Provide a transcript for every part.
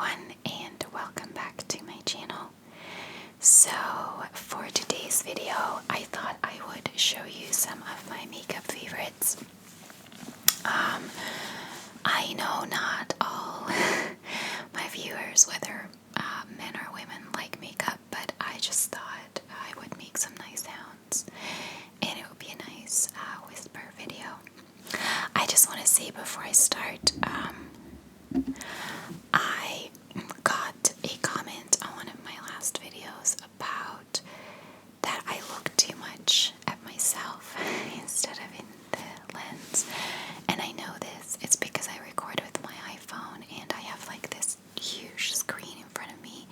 everyone, and welcome back to my channel. So for today's video, I thought I would show you some of my makeup favorites. I know not all my viewers, whether men or women, like makeup, but I just thought I would make some nice sounds and it would be a nice whisper video. I just want to say before I start, I got a comment on one of my last videos about that I look too much at myself instead of in the lens. And I know this, it's because I record with my iPhone and I have like this huge screen in front of me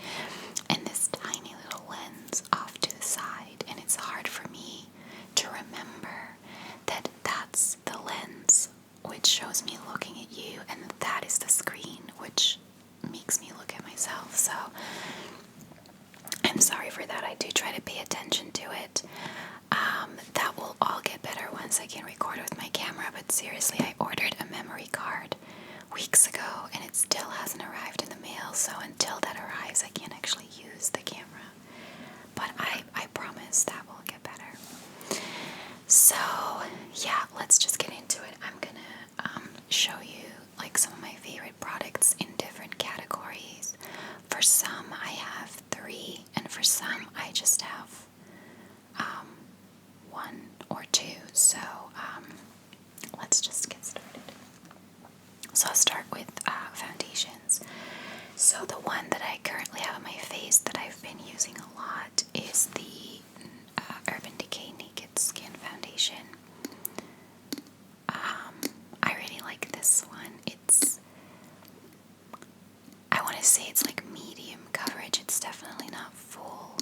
and this tiny little lens off to the side, and it's hard for me to remember that that's the lens which shows me looking at you, and that is the screen which makes me look at myself. So I'm sorry for that. I do try to pay attention to it. That will all get better once I can record with my camera, but seriously, I ordered a memory card weeks ago and it still hasn't arrived in the mail, so until that arrives I can't actually use the camera, but I promise that will get better. So yeah, let's just get into it. I'm gonna show you like some of my favorite products in different categories. For some I have 3, and for some I just have 1 or 2. So let's just get started. So I'll start with foundations. So the one that I currently have on my face that I've been using a lot is the Urban Decay Naked Skin Foundation. I really like this one. I want to say it's like medium coverage. It's definitely not full,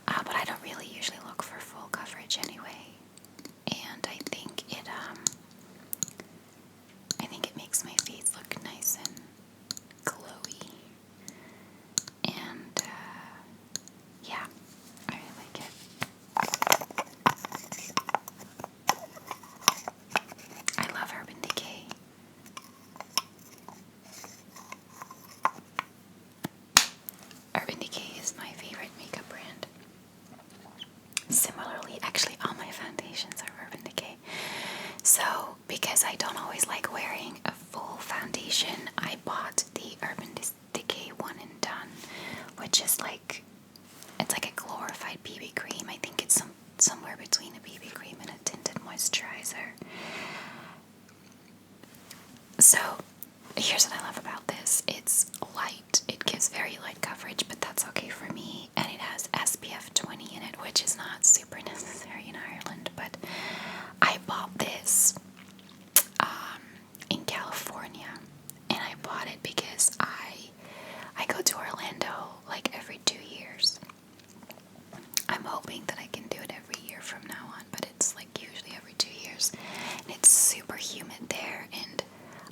but I don't really usually look for full coverage anyway. And I think it makes my face look nice and glowy. And yeah, I really like it. I love Urban Decay. Urban Decay is my favorite makeup brand. Similarly, actually all my foundations are Urban Decay. So, because I don't always like wearing a full foundation, I bought the Urban Decay One and Done, which is like, it's like a glorified BB cream. I think it's somewhere between a BB cream and a tinted moisturizer. So, here's what I love about this. It's light. It gives very light coverage, but that's okay for me. And it has SPF 20 in it, which is not super necessary in Ireland. But I bought this in California, and I bought it because I go to Orlando like every 2 years. I'm hoping that I can do it every year from now on, but it's like usually every 2 years. And it's super humid there, and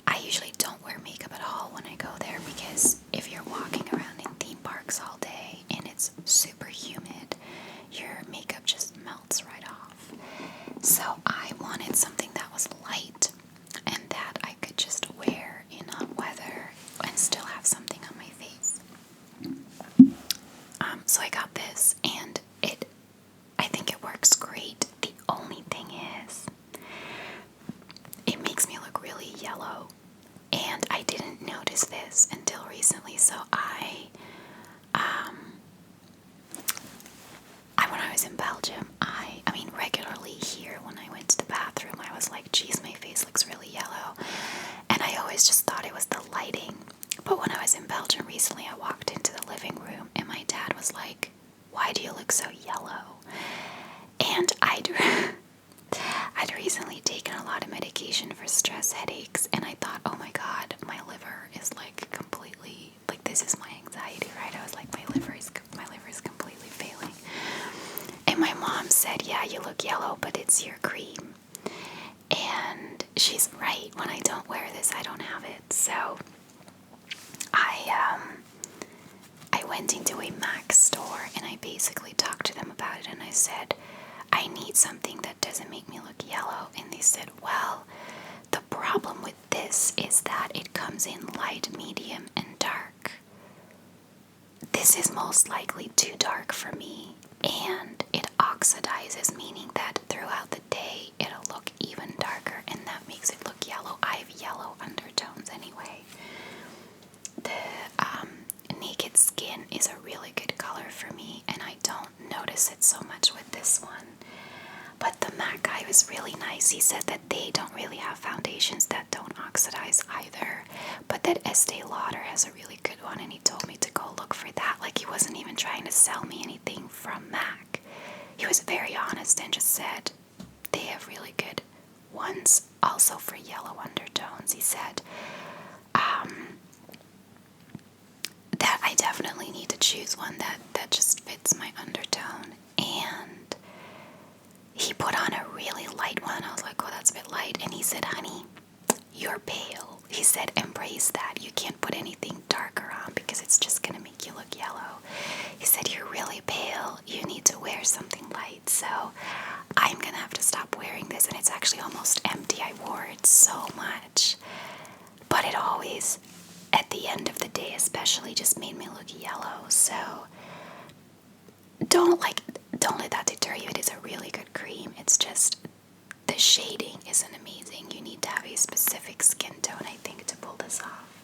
I usually don't wear makeup at all when I go there, because if you're walking around in theme parks all day and it's super humid, your makeup just melts right off. So I wanted something that was light and that I could just wear in hot weather and still have something on my face. So I got this, and I think it works great. The only thing is, it makes me look really yellow. And I didn't notice this until recently, so when I was in Belgium, I mean regularly here when I went to the bathroom, I was like, geez, my face looks really yellow. And I always just thought it was the lighting. But when I was in Belgium recently, I walked into the living room and my dad was like, why do you look so yellow? And I'd recently taken a lot of medication for stress headaches, and I thought, oh my god, my liver is like completely, like this is my anxiety, right? I was like, my liver is completely failing. And my mom said, yeah, you look yellow, but it's your cream. And she's right. When I don't wear this, I don't have it. So I went into a MAC store and I basically talked to them about it, and I said, I need something that doesn't make me look yellow. And they said, well, the problem with this is that it comes in light, medium, and dark. this is most likely too dark for me, and it oxidizes, meaning that throughout the day it'll look even darker, and that makes it look yellow. I have yellow undertones anyway. The Naked Skin is a really good color for me, and I don't notice it so much with this one. But the MAC guy was really nice. He said that they don't really have foundations that don't oxidize either, but that Estee Lauder has a really good one, and he told me to go look for that. Like, he wasn't even trying to sell me anything from MAC. He was very honest and just said they have really good ones also for yellow undertones. He said that I definitely need to choose one that just fits my undertone. And he put on a really light one. I was like, oh, that's a bit light. And he said, honey, you're pale. He said, embrace that. You can't put anything darker on because it's just going to make you look yellow. He said, you're really pale. You need to wear something light. So I'm going to have to stop wearing this. And it's actually almost empty. I wore it so much. But it always, at the end of the day especially, just made me look yellow. So don't let that deter you. It is a really good cream. It's just the shading isn't amazing. You need to have a specific skin tone, I think, to pull this off.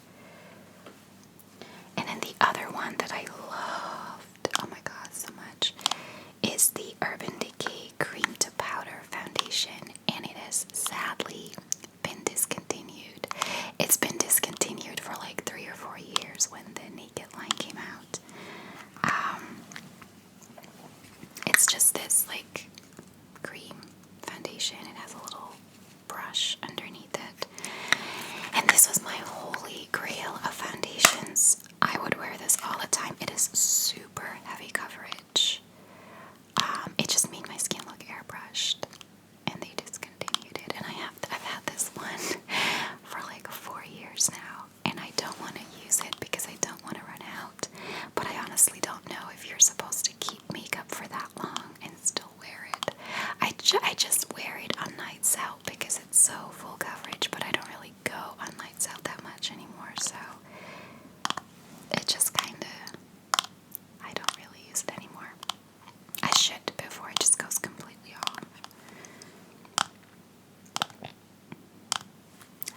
And then the other one that I loved, oh my god, so much, is the Urban Decay Cream to Powder Foundation. And it has sadly been discontinued. It's been discontinued for like 3 or 4 years when the Naked line came out. It's just this like cream foundation. It has a little brush underneath it. And this was my holy grail of foundations. I would wear this all the time. It is super heavy coverage. It just made my skin look airbrushed. And they discontinued it. And I've had this one for like 4 years now. And I don't want to use it because I don't want to run out. But I honestly don't know if you're supposed to keep makeup for that long and still wear it. I just wear it on nights out because it's so full coverage, but I don't really go on nights out that much anymore, so it just kinda, I don't really use it anymore. I should before it just goes completely off.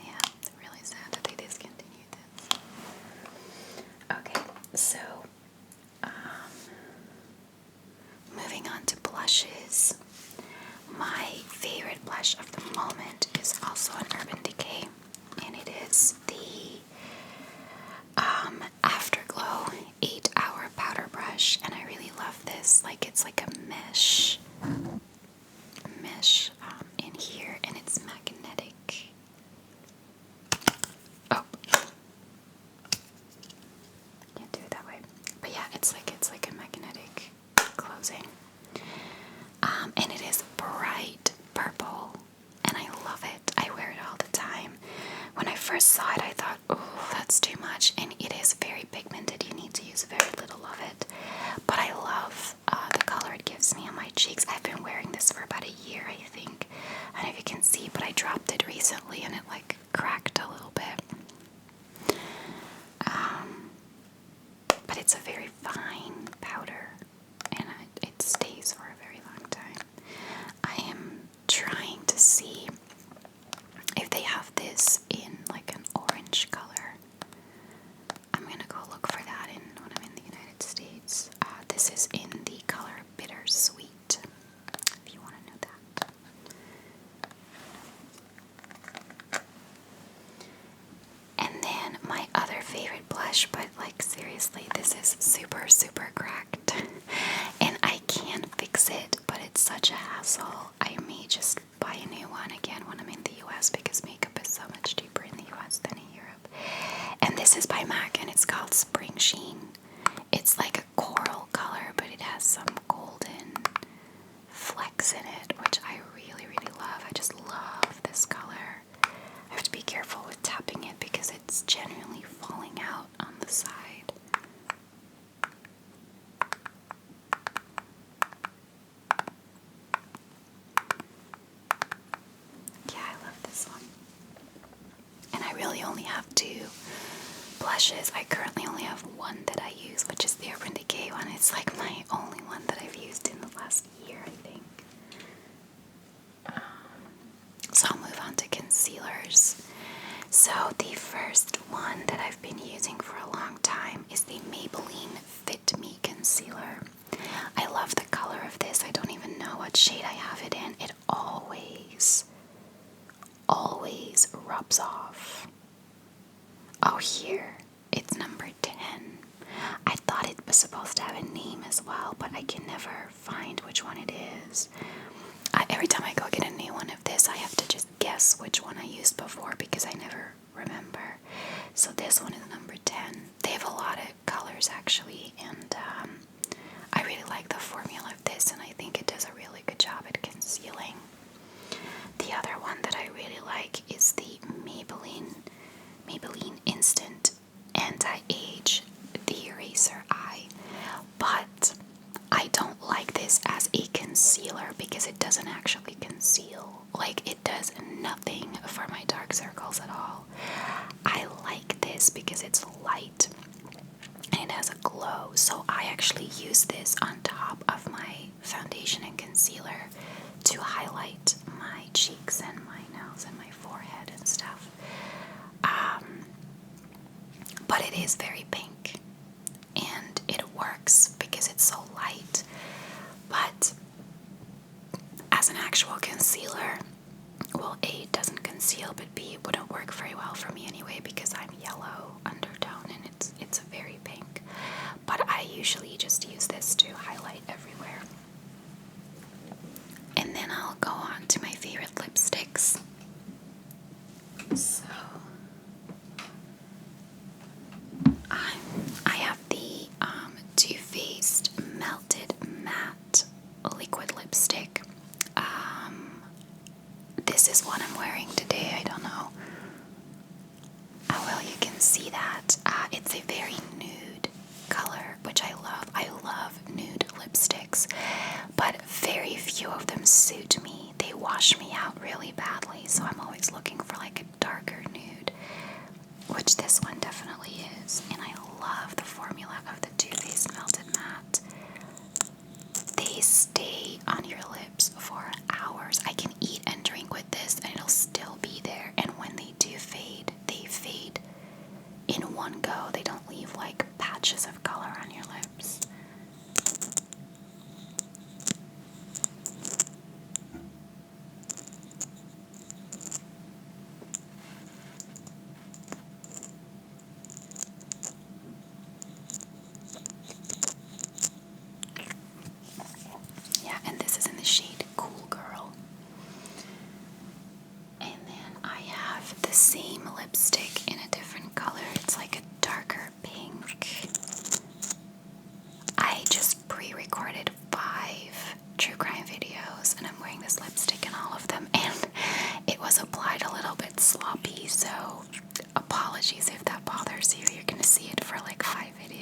Yeah, it's really sad that they discontinued this. Okay, so moving on to blushes. My favorite blush of the moment is also an Urban Decay, and it is the Afterglow 8-Hour Powder Brush, and I really love this. Like, it's like a mesh in here, and it's magnetic. Oh, can't do it that way. But yeah, it's like a magnetic closing. And it is bright purple, and I love it. I wear it all the time. When I first saw it, I thought, oh, that's too much, and it is very pigmented. You need to use very little of it. But I love the color it gives me on my cheeks. I've been wearing this for about a year, I think. I don't know if you can see, but I dropped it recently, and it like cracked a little bit. But it's a very fine powder, and it stays for a very long time. I am trying to see if they have this in like an orange color. I'm gonna go look for that when I'm in the United States. This is in the color Bittersweet, if you want to know that. And then my other favorite blush, but like seriously, this is super, super cracked. And I can fix it, but it's such a hassle. I may just buy a new one again when I'm in the US because makeup is so much cheaper in the US than in Europe. And this is by MAC, and it's called Spring Sheen. It's like a coral color, but it has some golden flecks in it, which I really, really love. I just love this color. I have to be careful with tapping it because it's genuinely falling out on the side. Yeah, I love this one. And I really only have 2 blushes, I currently only have one that I use, which is the Urban Decay one. It's like my only one that I've used in the last year, I think. So I'll move on to concealers. So the first one that I've been using for a long time is the Maybelline Fit Me Concealer. I love the color of this. I don't even know what shade I have it in. It always rubs off. Oh, here. It's number 10. I thought it was supposed to have a name as well, but I can never find which one it is. Every time I go get a new one of this, I have to just guess which one I used before because I never remember. So this one is number 10. They have a lot of colors actually, and I really like the formula of this, and I think it does a really good job at concealing. The other one that I really like is the Maybelline Instant Anti-Age The Eraser Eye, but I don't like this as a concealer because it doesn't actually conceal. Like, it does nothing for my dark circles at all. I like this because it's light and it has a glow, so I actually use this on top of my foundation and concealer to highlight my cheeks and my nose and my forehead and stuff. But it is very pink and it works because it's so light. But as an actual concealer, well, A, it doesn't conceal, but B, it wouldn't work very well for me anyway because I'm yellow undertone and it's very pink. But I usually just use this to highlight everywhere. And then I'll go on to my favorite lipsticks. So I have the Too Faced Melted Matte Liquid Lipstick. This is what I'm wearing today. I don't know how well you can see that. It's a very nude color, which I love. I love nude lipsticks, but very few of them suit me. They wash me out really badly, so I'm always looking for like a darker nude, which this one definitely is. And I love the formula of the Too Faced Melted Matte. They stay on your lips for hours. I can eat and drink with this and it'll still be there. And when they do fade, they fade in one go. They don't leave like patches of color on your lips. Yeah, and this is in the shade Cool Girl. And then I have the same lipstick in a different color. It's like a darker pink. I just pre-recorded 5 true crime videos and I'm wearing this lipstick in all of them, and it was applied a little bit sloppy, so apologies if that bothers you. You're gonna see it for like 5 videos.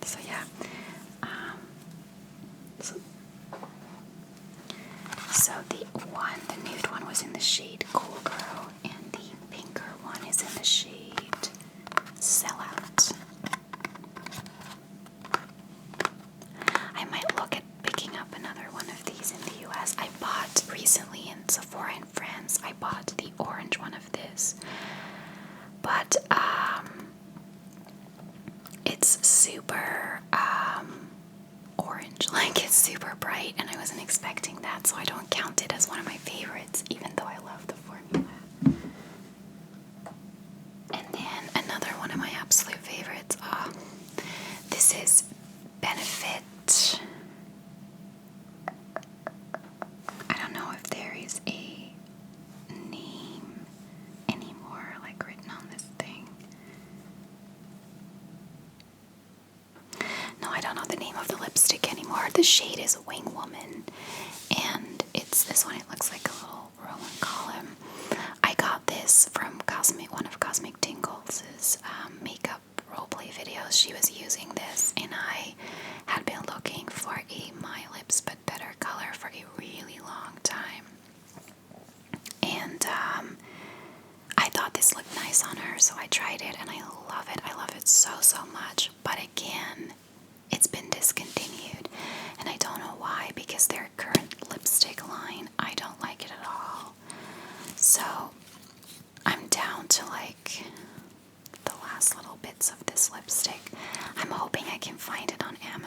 So yeah, so the nude one was in the shade Cool Girl, and the pinker one is in the shade Sellout. I might look at picking up another one of these in the US. I bought recently in Sephora in France, I bought the orange one of this. But it's super orange, like it's super bright, and I wasn't expecting that, so I don't count it as one of my favorites, even though I love the formula. And then another one of my absolute favorites, this is Benefit. I don't know if there is a name anymore, like written on this thing. No, I don't know the name of the lipstick anymore. The shade is Wing Woman, and it's this one. It looks like a little Roman column. I got this from one of Cosmic Tingles' makeup roleplay videos. She was using this,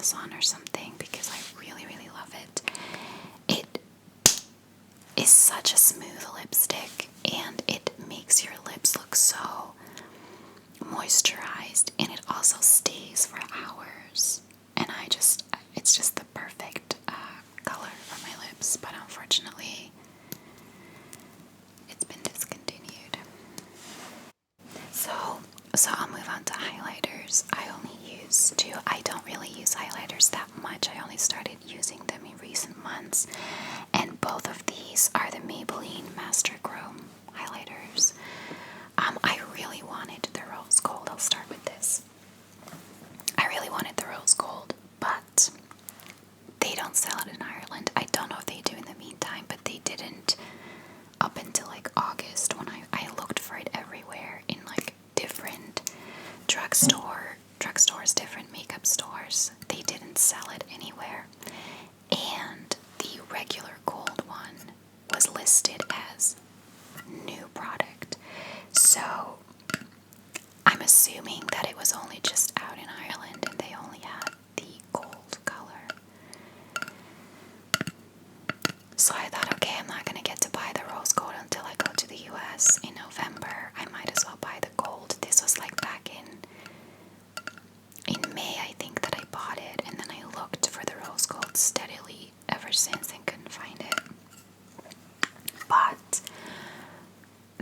Amazon or something because I really, really love it. It is such a smooth lipstick, and it makes your lips look so moisturized, and it also stays for hours. And it's just the perfect color for my lips, but unfortunately it's been discontinued. So I'll move on to highlighters. I only use two. I don't really use highlighters that much. I only started using them in recent months, and both of these are the Maybelline Master Chrome highlighters. I really wanted the rose gold. I'll start with this. I really wanted the rose gold, but they don't sell it in Ireland. I don't know if they do in the meantime, but they didn't up until like August when I looked for it everywhere in like different drugstores, different makeup stores. They didn't sell it anywhere. And the regular gold one was listed as new product. So I'm assuming that it was only just out in Ireland and they only had the gold color. So I thought, okay, I'm not going to get to buy the rose gold until I go to the US in November. I might as well buy the gold. This was like back in May, I think, that I bought it, and then I looked for the rose gold steadily ever since and couldn't find it. But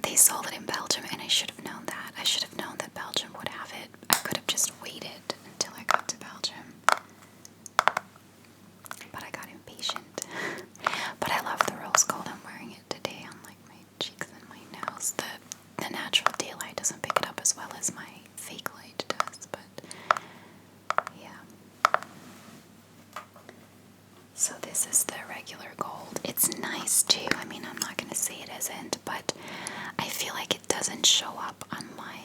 they sold it in Belgium, and I should have known that. I should have known that Belgium would have it. I could have just waited until I got to Belgium. But I got impatient. But I love the rose gold. I'm wearing it today on like my cheeks and my nose. The natural daylight doesn't pick it up as well as my fake light does, but yeah. So this is the regular gold. It's nice too. I mean, I'm not gonna say it isn't, but I feel like it doesn't show up on my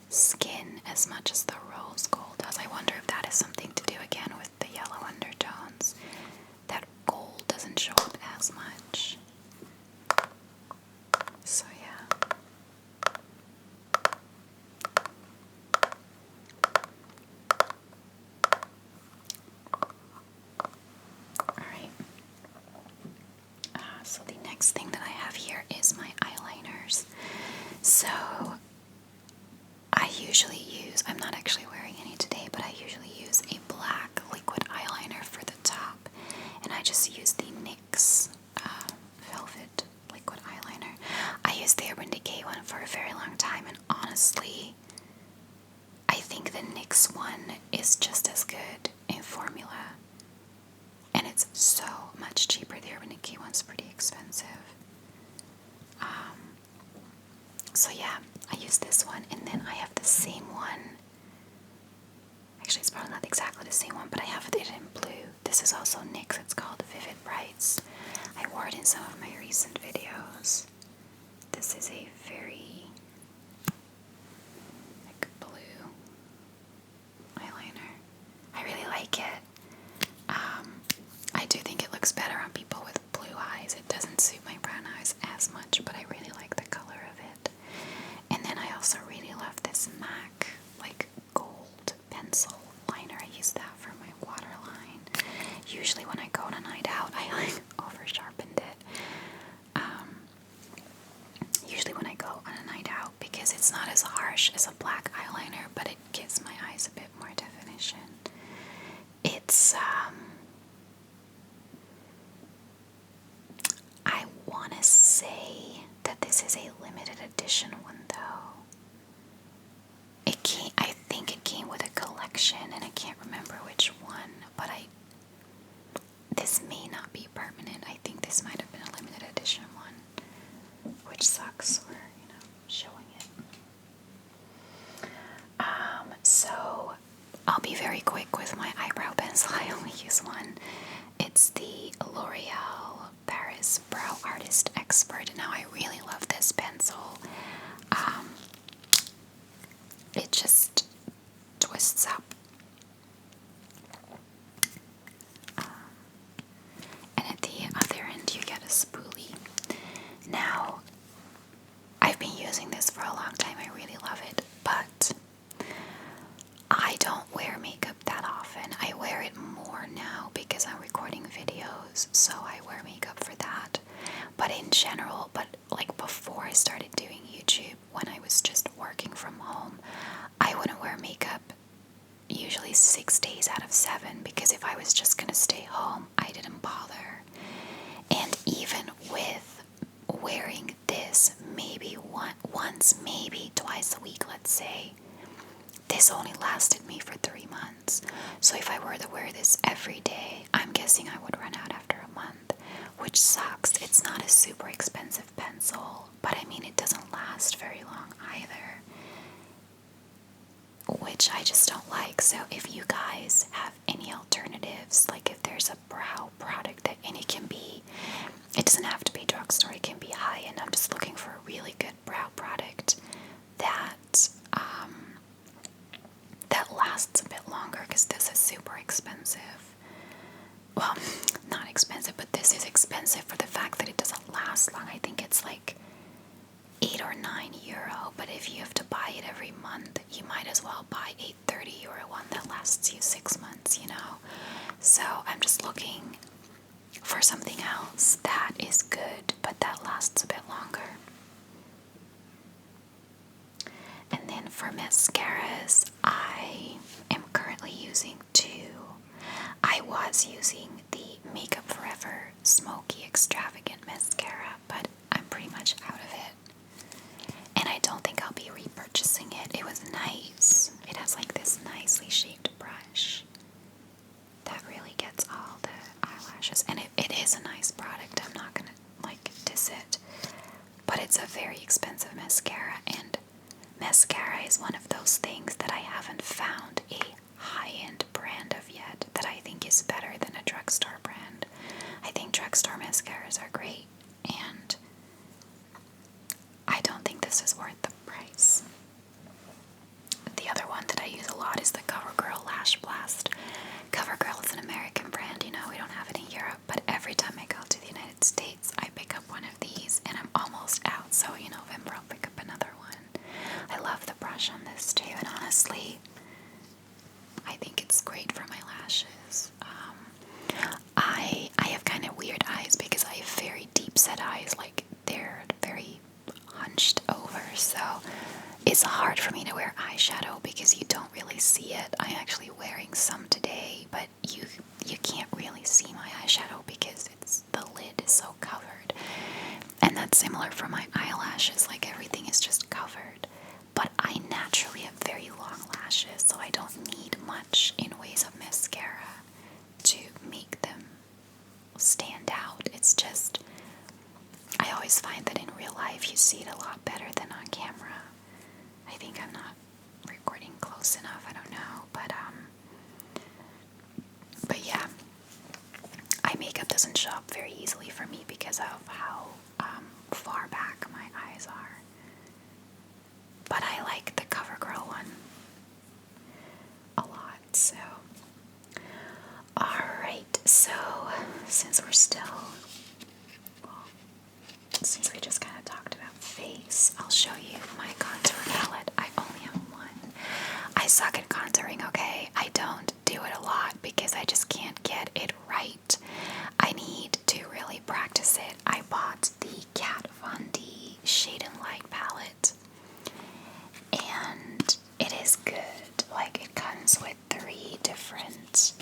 skin as much as the rose gold does. I wonder if that is something to do again with the yellow undertones. That gold doesn't show up as much. So yeah. Alright. So the next thing that I have here is my eyeliners. So I usually use, I'm not actually wearing any today, but I usually use a black liquid eyeliner for the top. And I just use the NYX Velvet liquid eyeliner. I used the Urban Decay one for a very long time, and honestly, I think the NYX one is just as good in formula. And it's so much cheaper. The Urban Decay one's pretty expensive. So yeah, I use this one, and then I have the same one. Actually, it's probably not exactly the same one, but I have it in blue. This is also NYX. It's called Vivid Brights. I wore it in some of my recent videos. This is a very like blue eyeliner. I really like it. I do think it looks better on people with blue eyes. It doesn't suit my brown eyes as much, but I really like the color of it. And then I also really love this MAC like gold pencil liner. I use that for my waterline. Usually when I go on a night out, I like over sharpened it. Usually when I go on a night out, because it's not as harsh as a black eyeliner, but it gives my eyes a bit more definition. It's I want to say that this is a limited edition one, though. I think it came with a collection, and I can't remember which one, but this may not be permanent. I think this might have been a limited edition one, which sucks for, showing it. So I'll be very quick with my eyebrow pencil. I only use one. It's the L'Oreal Paris Brow Artist Expert. Now, I really love this pencil. It just twists up. And at the other end, you get a spoolie. Now, more now because I'm recording videos, so I wear makeup for that. But in general, like before I started doing YouTube, when I was just working from home, I wouldn't wear makeup usually 6 days out of 7, because if I was just gonna stay home, I didn't bother. And even with wearing this maybe once, maybe twice a week, let's say, this only lasted me for 3 months. So if I were to wear this every day, I'm guessing I would run out after a month, which sucks. It's not a super expensive pencil, but I mean, it doesn't last very long either, which I just don't like. So if you guys have any alternatives, like if there's a brow product that, and it doesn't have to be drugstore, it can be high-end. I'm just looking for a really good brow product that lasts a bit longer, because this is super expensive. Well, not expensive, but this is expensive for the fact that it doesn't last long. I think it's like €8 or €9, but if you have to buy it every month, you might as well buy a €30 one that lasts you 6 months, you know? So I'm just looking for something else that is good, but that lasts a bit longer. And then for mascaras, I am currently using 2. I was using the Makeup Forever Smoky Extravagant Mascara, but I'm pretty much out of it. And I don't think I'll be repurchasing it. It was nice. It has like this nicely shaped brush that really gets all the eyelashes. And it is a nice product. I'm not gonna like diss it. But it's a very expensive mascara, and mascara is one of those things that I haven't found a high-end brand of yet that I think is better than a drugstore brand. I think drugstore mascaras are great, and I don't think this is worth the price. The other one that I use a lot is the CoverGirl Lash Blast. CoverGirl is an American brand, you know, we don't have it in Europe, but every time I go to the United States, I pick up one of these, and I'm almost out, so in November I'll pick up another one. I love the brush on this too, and honestly, I think it's great for my lashes. I have kind of weird eyes because I have very deep set eyes, like they're very hunched over, so it's hard for me to wear eyeshadow because you don't really see it. I'm actually wearing some today, but you can't really see my eyeshadow because the lid is so covered. And that's similar for my eyelashes, like everything is just covered. But I naturally have very long lashes, so I don't need much in ways of mascara to make them stand out. It's just, I always find that in real life you see it a lot better than on camera. I think I'm not recording close enough, I don't know, but yeah, eye makeup doesn't show up very easily for me because of how far back my eyes are. But I like the CoverGirl one a lot, so. Alright, so since we just kind of talked about face, I'll show you my contour palette. I only have one. I suck at contouring, okay? I don't do it a lot because I just can't get it right. I need to really practice it. I bought the Kat Von D Shade and Light palette, and it is good. Like, it comes with 3 different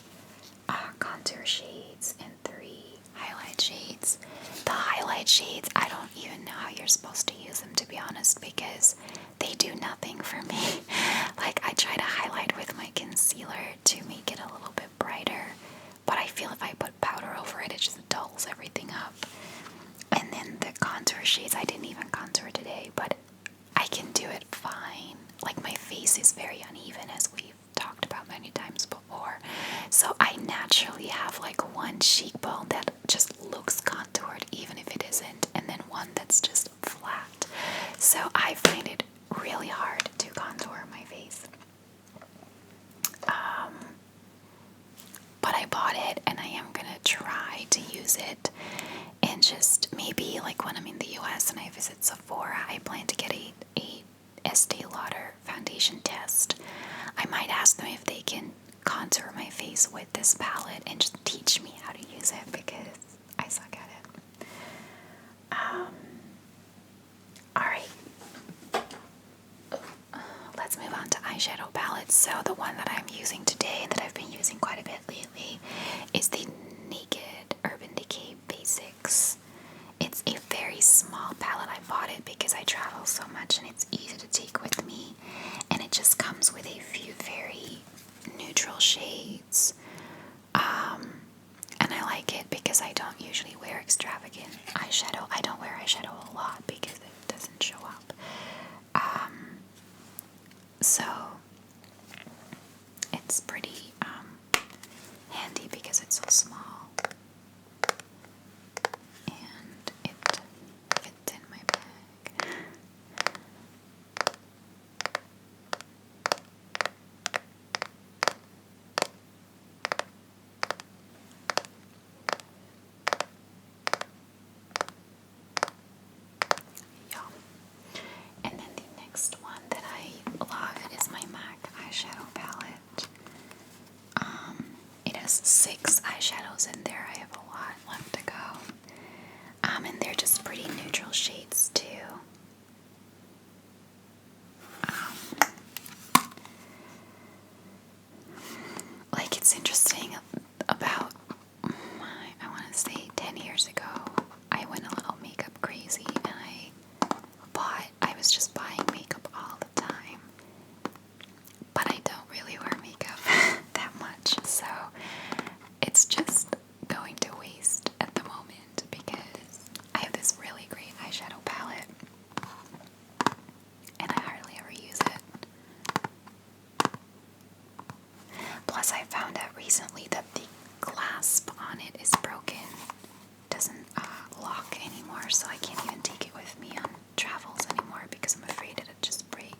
contour shades and 3 highlight shades. The highlight shades, I don't even know how you're supposed to use them, to be honest, because they do nothing for me. Like, I try to highlight with my concealer to make it a little bit brighter, but I feel if I put powder over it, it just dulls everything up. And then the contour shades, I didn't even contour today, but I can do it fine. Like, my face is very uneven, as we've talked about many times before. So I naturally have like one cheekbone that just looks contoured even if it isn't, and then one that's just flat. So I find it really hard to contour my face. But I bought it, and I am gonna try to use it, and just maybe like when I'm in the US and I visit Sephora, I plan to get a Estee Lauder foundation test. I might ask them if they can contour my face with this palette and just teach me how to use it because I suck at it. Alright. Let's move on to eyeshadow palettes. So the one that I'm using today and that I've been using quite a bit lately is the Naked Urban Decay Basics. It's a very small palette. I bought it because I travel so much and it's easy to take with me. And it just comes with a few very neutral shades. And I like it because I don't usually wear extravagant eyeshadow. I don't wear eyeshadow a lot because it doesn't show up. So it's pretty handy because it's so small. And it fits in my bag. And then the next one that I love is my MAC eyeshadow palette. It has 6 eyeshadows in there. I have a lot left to go. And they're just pretty neutral shades too. Like, it's interesting about I want to say 10 years ago, I went a little makeup crazy and I was just buying makeup all the time. But I don't really wear makeup that much, so it's just going to waste at the moment because I have this really great eyeshadow palette and I hardly ever use it. Plus, I found out recently that the clasp on it is broken. It doesn't lock anymore, so I can't even take it with me on travels anymore because I'm afraid it'd just break.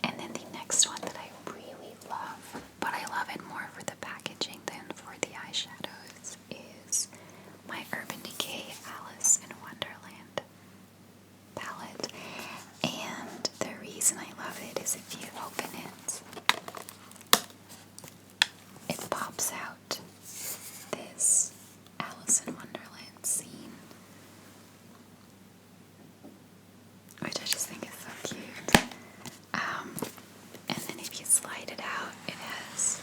And then the next one that I really love, but I love it more for the packaging than for the eyeshadows, is my Urban Decay Alice in Wonderland palette. And the reason I love it is if you open it, it pops out this Alice in Wonderland scene, which I just think is so cute. And then if you slide it out, it has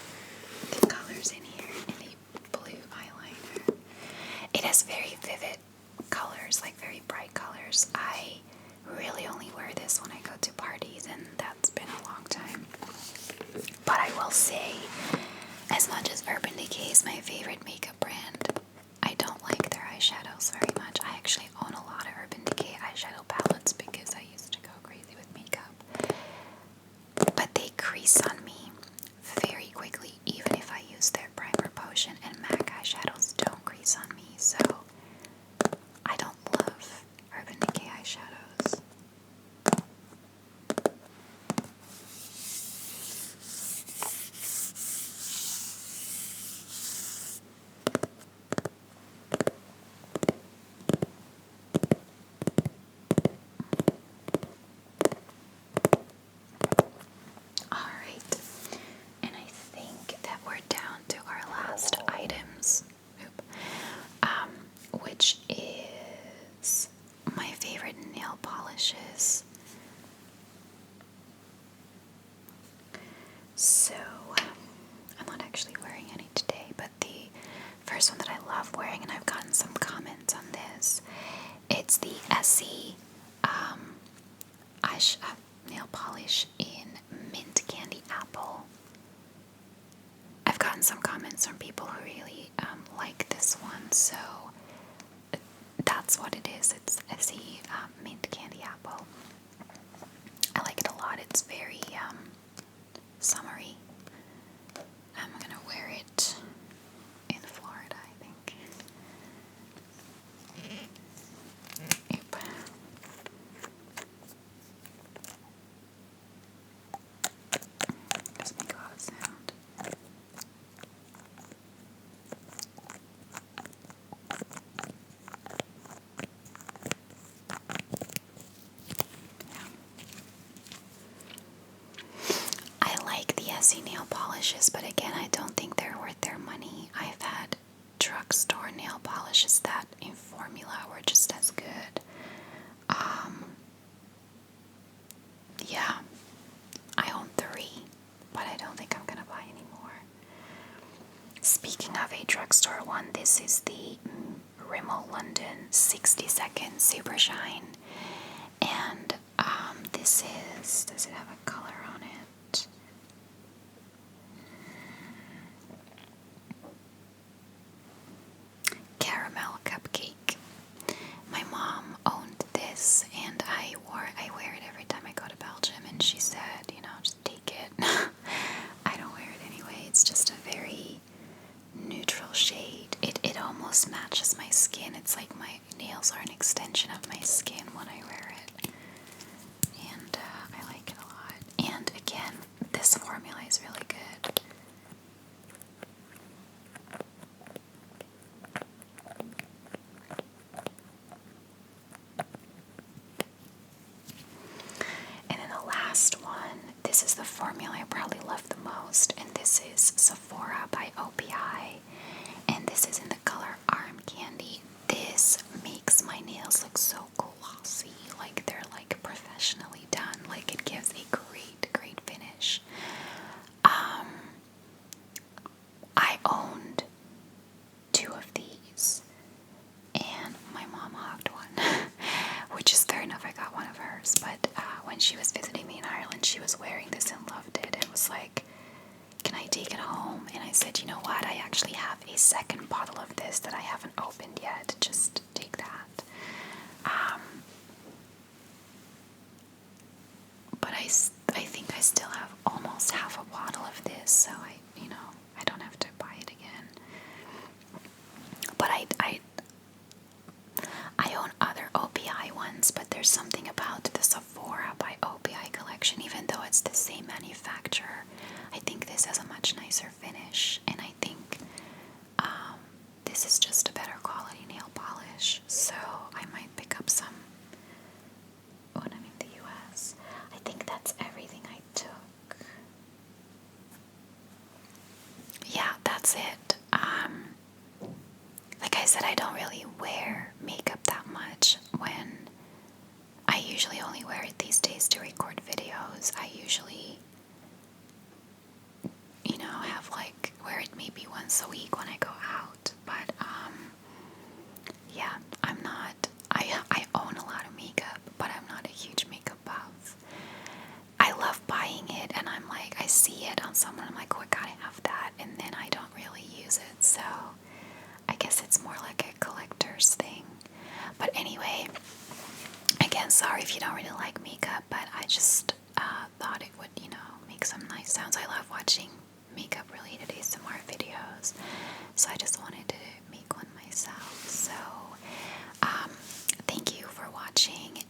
the colors in here and a blue eyeliner. It has very vivid colors, like very bright colors. I really only wear this when I go to parties, and that's been a long time. But I will say, as much as Urban Decay is my favorite makeup brand, I don't like their eyeshadows very much. I actually own a lot of Urban Decay eyeshadow palettes because I used to go crazy with makeup. But they crease on me very quickly, even if I use their primer potion, and MAC eyeshadows don't crease on me, so I don't love Urban Decay eyeshadows. Alright, and I think that we're down to our last items, which is my favorite nail polishes. So, I'm not actually wearing any today, but the first one that I love wearing, and I've gotten some comments on this, it's the Essie nail polish in Mint Candy Apple. I've gotten some comments from people who really like this one, so that's what it is. It's Essie Mint Candy Apple. I like it a lot. It's very summery. I'm gonna wear it in Florida, I think. Yep. Doesn't make a lot of sound. drugstore one. This is the Rimmel London 60 Second Super Shine. And this is, does it have a color on it? Caramel Cupcake. My mom owned this, and I wear it every time I go to Belgium, and she said, you know, just take it. I don't wear it anyway. It's just a very neutral shade. It almost matches my skin. It's like my nails are an extension of my skin when I wear it. And I like it a lot. And again, this formula is really good. And then the last one, this is the formula I probably love the most, and this is Sephora by OPI, and this is in the color Arm Candy. This makes my nails look so glossy, like they're like professionally done. Like it gives a great finish. I owned 2 of these, and my mom hogged one, which is fair enough. I got one of hers, but when she was visiting me in Ireland, she was wearing this and loved it. It was like, can I take it home? And I said, you know what? I actually have a second bottle of this that I haven't opened yet. Just take that. But I think I still have almost half a bottle of this, so I don't have to buy it again. But I own other OPI ones, but there's something about the Sephora by OPI collection, even though it's the same manufacturer. I think this has a much nicer finish, and I think this is just a better quality nail polish, so I might pick up some when I'm in the US. I think that's everything I took. Yeah, that's it. Like I said, I don't really wear makeup that much when I usually only wear it these days to record videos. I usually, have like wear it maybe once a week when I go out. But yeah, I'm not. I own a lot of makeup, but I'm not a huge makeup buff. I love buying it, and I'm like, I see it on someone, I'm like, oh, I gotta have that, and then I don't really use it. So I guess it's more like a collector's thing. But anyway, again, sorry if you don't really like makeup, but I just thought it would, make some nice sounds. I love watching makeup related ASMR videos, so I just wanted to make one myself. So thank you for watching,